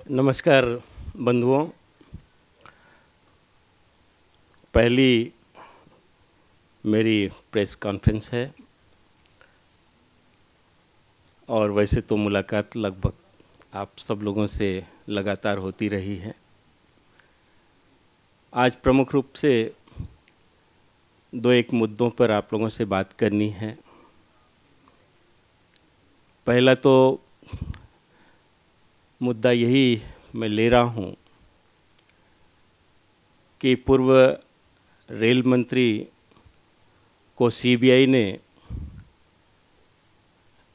नमस्कार बंधुओं। पहली मेरी प्रेस कॉन्फ्रेंस है और वैसे तो मुलाकात लगभग आप सब लोगों से लगातार होती रही है। आज प्रमुख रूप से दो एक मुद्दों पर आप लोगों से बात करनी है। पहला तो मुद्दा यही मैं ले रहा हूँ कि पूर्व रेल मंत्री को सीबीआई ने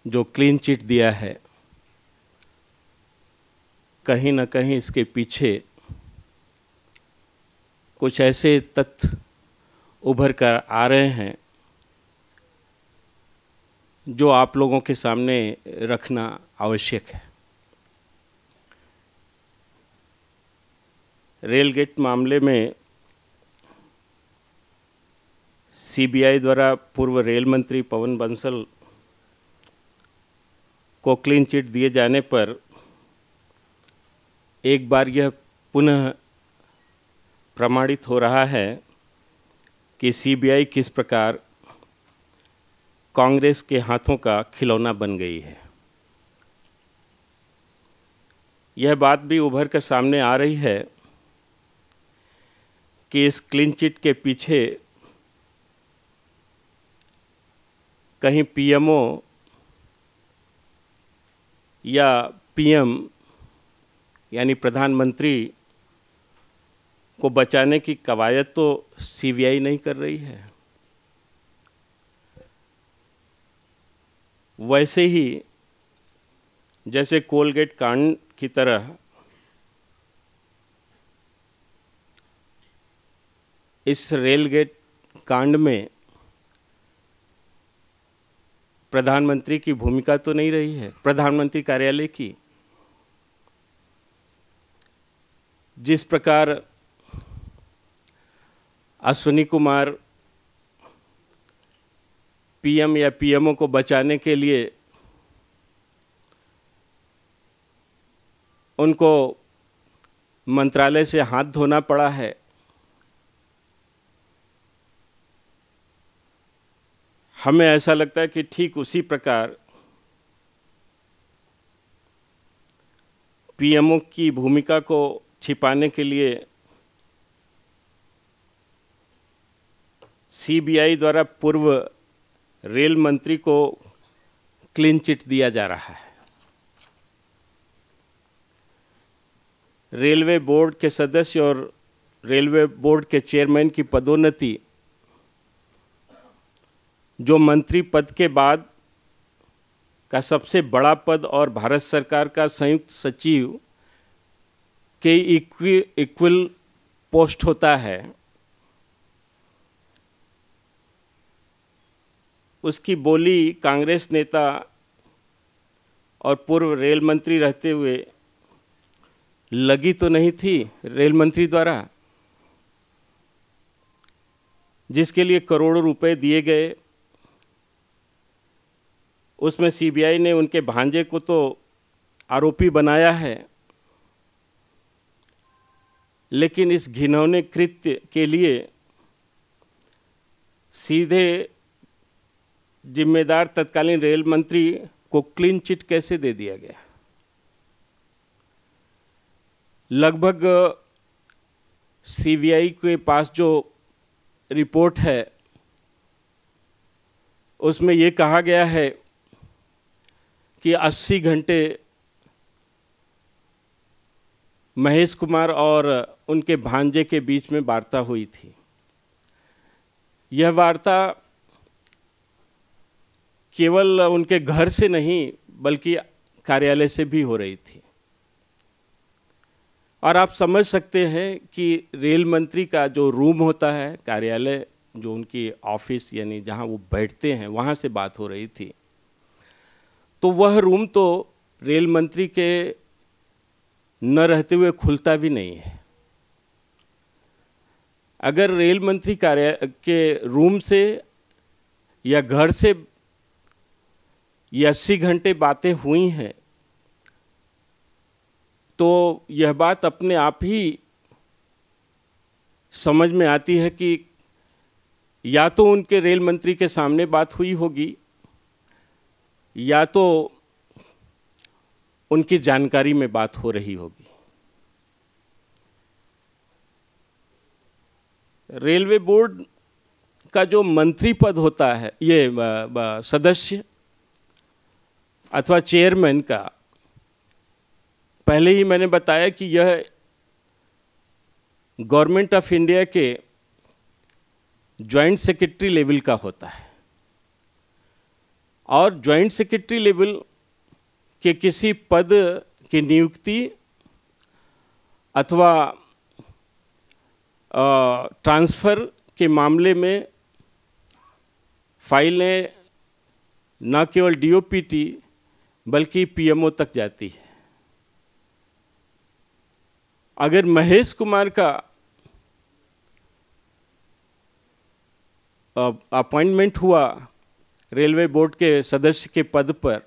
जो क्लीन चिट दिया है, कहीं ना कहीं इसके पीछे कुछ ऐसे तथ्य उभर कर आ रहे हैं जो आप लोगों के सामने रखना आवश्यक है। रेलगेट मामले में सीबीआई द्वारा पूर्व रेल मंत्री पवन बंसल को क्लीन चिट दिए जाने पर एक बार यह पुनः प्रमाणित हो रहा है कि सीबीआई किस प्रकार कांग्रेस के हाथों का खिलौना बन गई है। यह बात भी उभर कर सामने आ रही है कि इस क्लीन चिट के पीछे कहीं पीएमओ या पीएम यानी प्रधानमंत्री को बचाने की कवायद तो सीबीआई नहीं कर रही है। वैसे ही जैसे कोलगेट कांड की तरह इस रेलगेट कांड में प्रधानमंत्री की भूमिका तो नहीं रही है, प्रधानमंत्री कार्यालय की। जिस प्रकार अश्विनी कुमार पीएम या पीएमओ को बचाने के लिए उनको मंत्रालय से हाथ धोना पड़ा है, हमें ऐसा लगता है कि ठीक उसी प्रकार पीएमओ की भूमिका को छिपाने के लिए सीबीआई द्वारा पूर्व रेल मंत्री को क्लीन चिट दिया जा रहा है। रेलवे बोर्ड के सदस्य और रेलवे बोर्ड के चेयरमैन की पदोन्नति जो मंत्री पद के बाद का सबसे बड़ा पद और भारत सरकार का संयुक्त सचिव के इक्वल पोस्ट होता है, उसकी बोली कांग्रेस नेता और पूर्व रेल मंत्री रहते हुए लगी तो नहीं थी रेल मंत्री द्वारा, जिसके लिए करोड़ों रुपए दिए गए। उसमें सीबीआई ने उनके भांजे को तो आरोपी बनाया है, लेकिन इस घिनौने कृत्य के लिए सीधे जिम्मेदार तत्कालीन रेल मंत्री को क्लीन चिट कैसे दे दिया गया। लगभग सीबीआई के पास जो रिपोर्ट है उसमें ये कहा गया है कि 80 घंटे महेश कुमार और उनके भांजे के बीच में वार्ता हुई थी। यह वार्ता केवल उनके घर से नहीं बल्कि कार्यालय से भी हो रही थी। और आप समझ सकते हैं कि रेल मंत्री का जो रूम होता है, कार्यालय, जो उनकी ऑफिस यानी जहां वो बैठते हैं, वहां से बात हो रही थी। तो वह रूम तो रेल मंत्री के न रहते हुए खुलता भी नहीं है। अगर रेल मंत्री कार्यालय के रूम से या घर से ये 80 घंटे बातें हुई हैं तो यह बात अपने आप ही समझ में आती है कि या तो उनके रेल मंत्री के सामने बात हुई होगी या तो उनकी जानकारी में बात हो रही होगी। रेलवे बोर्ड का जो मंत्री पद होता है, ये सदस्य अथवा चेयरमैन का, पहले ही मैंने बताया कि यह गवर्नमेंट ऑफ इंडिया के जॉइंट सेक्रेटरी लेवल का होता है और जॉइंट सेक्रेटरी लेवल के किसी पद की नियुक्ति अथवा ट्रांसफ़र के मामले में फाइलें न केवल डीओपीटी बल्कि पीएमओ तक जाती है। अगर महेश कुमार का अपॉइंटमेंट हुआ रेलवे बोर्ड के सदस्य के पद पर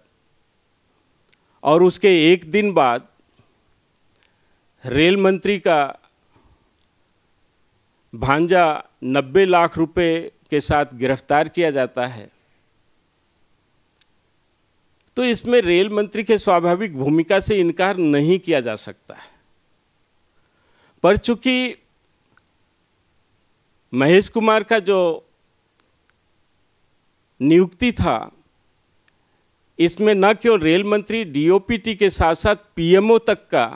और उसके एक दिन बाद रेल मंत्री का भांजा 90 लाख रुपए के साथ गिरफ्तार किया जाता है, तो इसमें रेल मंत्री के स्वाभाविक भूमिका से इनकार नहीं किया जा सकता है। पर चूंकि महेश कुमार का जो नियुक्ति था, इसमें न केवल रेल मंत्री डीओपीटी के साथ साथ पीएमओ तक का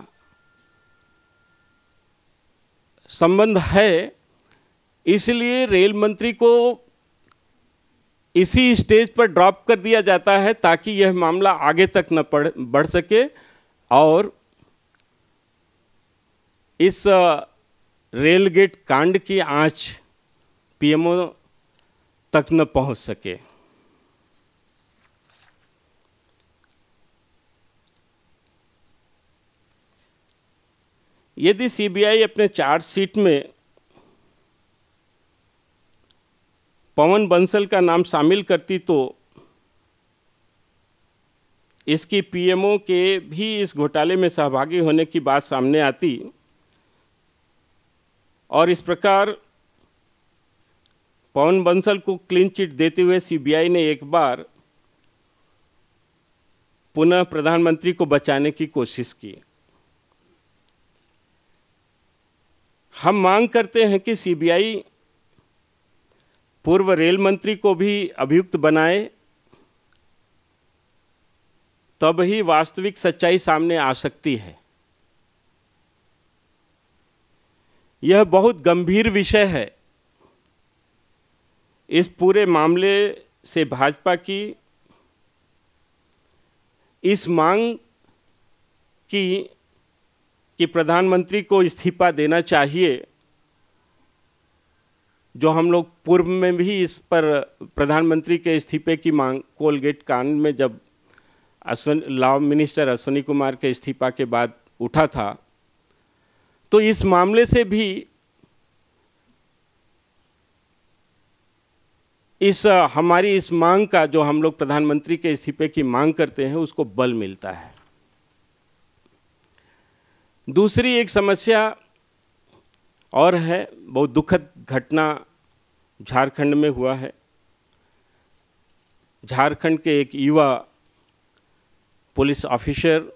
संबंध है, इसलिए रेल मंत्री को इसी स्टेज पर ड्रॉप कर दिया जाता है ताकि यह मामला आगे तक न बढ़ सके और इस रेल गेट कांड की आंच पीएमओ तक न पहुंच सके। यदि सीबीआई अपने चार्जशीट में पवन बंसल का नाम शामिल करती तो इसकी पीएमओ के भी इस घोटाले में सहभागी होने की बात सामने आती और इस प्रकार पवन बंसल को क्लीन चिट देते हुए सीबीआई ने एक बार पुनः प्रधानमंत्री को बचाने की कोशिश की। हम मांग करते हैं कि सीबीआई पूर्व रेल मंत्री को भी अभियुक्त बनाए, तब ही वास्तविक सच्चाई सामने आ सकती है। यह बहुत गंभीर विषय है। इस पूरे मामले से भाजपा की इस मांग कि प्रधानमंत्री को इस्तीफा देना चाहिए, जो हम लोग पूर्व में भी इस पर प्रधानमंत्री के इस्तीफे की मांग कोलगेट कांड में जब लॉ मिनिस्टर अश्विनी कुमार के इस्तीफा के बाद उठा था, तो इस मामले से भी हमारी इस मांग का, जो हम लोग प्रधानमंत्री के इस्तीफे की मांग करते हैं, उसको बल मिलता है। दूसरी एक समस्या और है, बहुत दुखद घटना झारखंड में हुआ है। झारखंड के एक युवा पुलिस ऑफिसर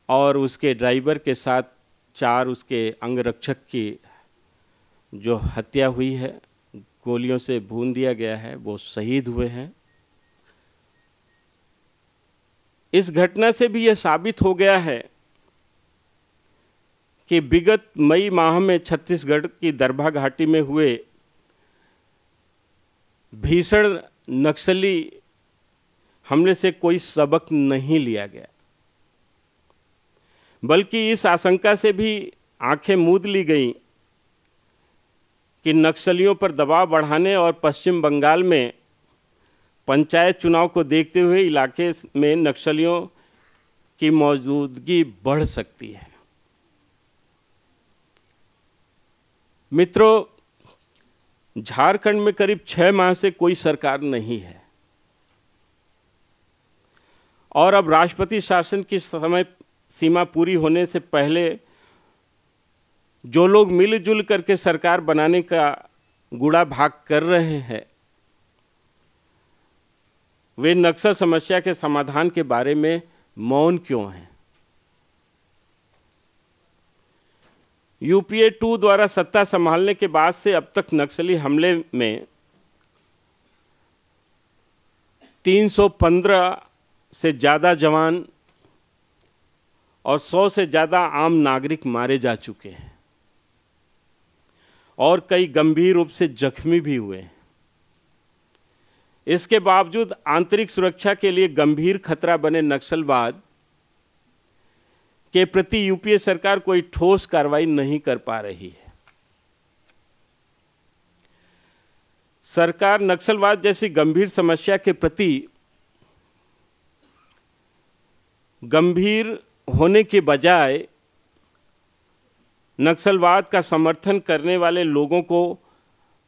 और उसके ड्राइवर के साथ 4 उसके अंगरक्षक की जो हत्या हुई है, गोलियों से भून दिया गया है, वो शहीद हुए हैं। इस घटना से भी यह साबित हो गया है कि विगत मई माह में छत्तीसगढ़ की दरभा घाटी में हुए भीषण नक्सली हमले से कोई सबक नहीं लिया गया, बल्कि इस आशंका से भी आंखें मूंद ली गईं कि नक्सलियों पर दबाव बढ़ाने और पश्चिम बंगाल में पंचायत चुनाव को देखते हुए इलाके में नक्सलियों की मौजूदगी बढ़ सकती है। मित्रों, झारखंड में करीब 6 माह से कोई सरकार नहीं है और अब राष्ट्रपति शासन की समय सीमा पूरी होने से पहले जो लोग मिलजुल करके सरकार बनाने का गुड़ा भाग कर रहे हैं, वे नक्सल समस्या के समाधान के बारे में मौन क्यों हैं? यूपीए 2 द्वारा सत्ता संभालने के बाद से अब तक नक्सली हमले में 315 से ज़्यादा जवान और 100 से ज़्यादा आम नागरिक मारे जा चुके हैं और कई गंभीर रूप से जख्मी भी हुए हैं। इसके बावजूद आंतरिक सुरक्षा के लिए गंभीर खतरा बने नक्सलवाद के प्रति यूपीए सरकार कोई ठोस कार्रवाई नहीं कर पा रही है। सरकार नक्सलवाद जैसी गंभीर समस्या के प्रति गंभीर होने के बजाय नक्सलवाद का समर्थन करने वाले लोगों को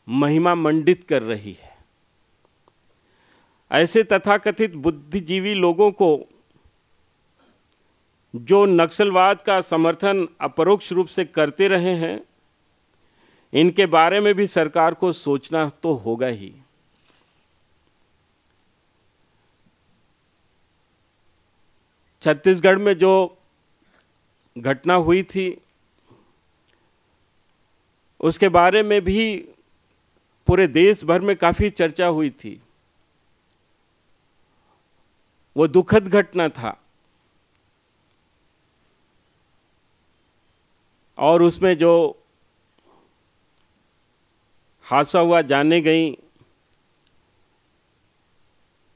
महिमा मंडित कर रही है। ऐसे तथाकथित बुद्धिजीवी लोगों को जो नक्सलवाद का समर्थन अपरोक्ष रूप से करते रहे हैं, इनके बारे में भी सरकार को सोचना तो होगा ही। छत्तीसगढ़ में जो घटना हुई थी उसके बारे में भी पूरे देश भर में काफ़ी चर्चा हुई थी। वो दुखद घटना था और उसमें जो हादसा हुआ, जाने गई,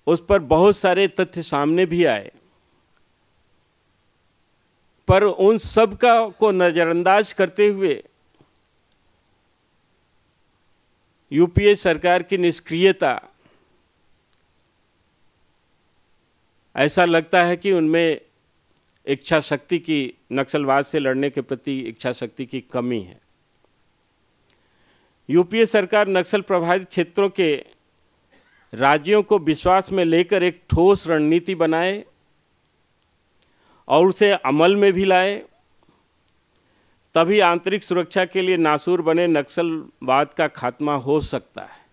उस पर बहुत सारे तथ्य सामने भी आए, पर उन सब का को नज़रअंदाज करते हुए यूपीए सरकार की निष्क्रियता, ऐसा लगता है कि उनमें इच्छा शक्ति की, नक्सलवाद से लड़ने के प्रति इच्छा शक्ति की कमी है। यूपीए सरकार नक्सल प्रभावित क्षेत्रों के राज्यों को विश्वास में लेकर एक ठोस रणनीति बनाए और उसे अमल में भी लाए, तभी आंतरिक सुरक्षा के लिए नासूर बने नक्सलवाद का खात्मा हो सकता है।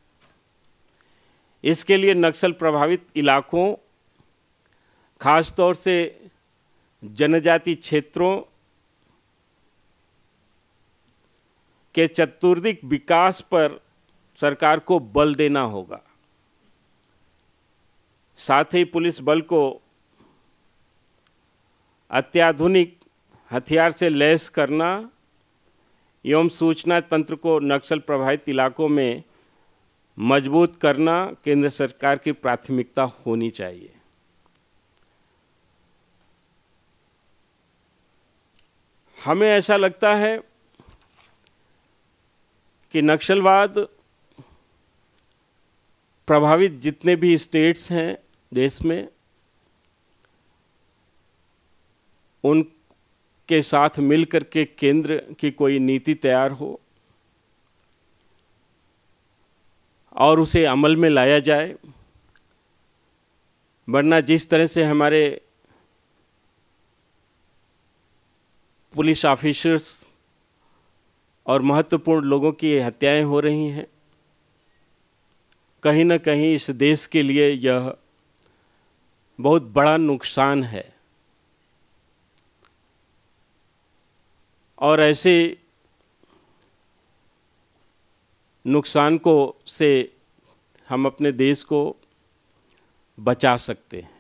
इसके लिए नक्सल प्रभावित इलाकों, खासतौर से जनजाति क्षेत्रों के चतुर्दिक विकास पर सरकार को बल देना होगा। साथ ही पुलिस बल को अत्याधुनिक हथियार से लैस करना एवं सूचना तंत्र को नक्सल प्रभावित इलाकों में मजबूत करना केंद्र सरकार की प्राथमिकता होनी चाहिए। हमें ऐसा लगता है कि नक्सलवाद प्रभावित जितने भी स्टेट्स हैं देश में, उनके साथ मिलकर के केंद्र की कोई नीति तैयार हो और उसे अमल में लाया जाए, वरना जिस तरह से हमारे पुलिस ऑफिसर्स और महत्वपूर्ण लोगों की हत्याएं हो रही हैं, कहीं न कहीं इस देश के लिए यह बहुत बड़ा नुकसान है। और ऐसे नुकसान को से हम अपने देश को बचा सकते हैं।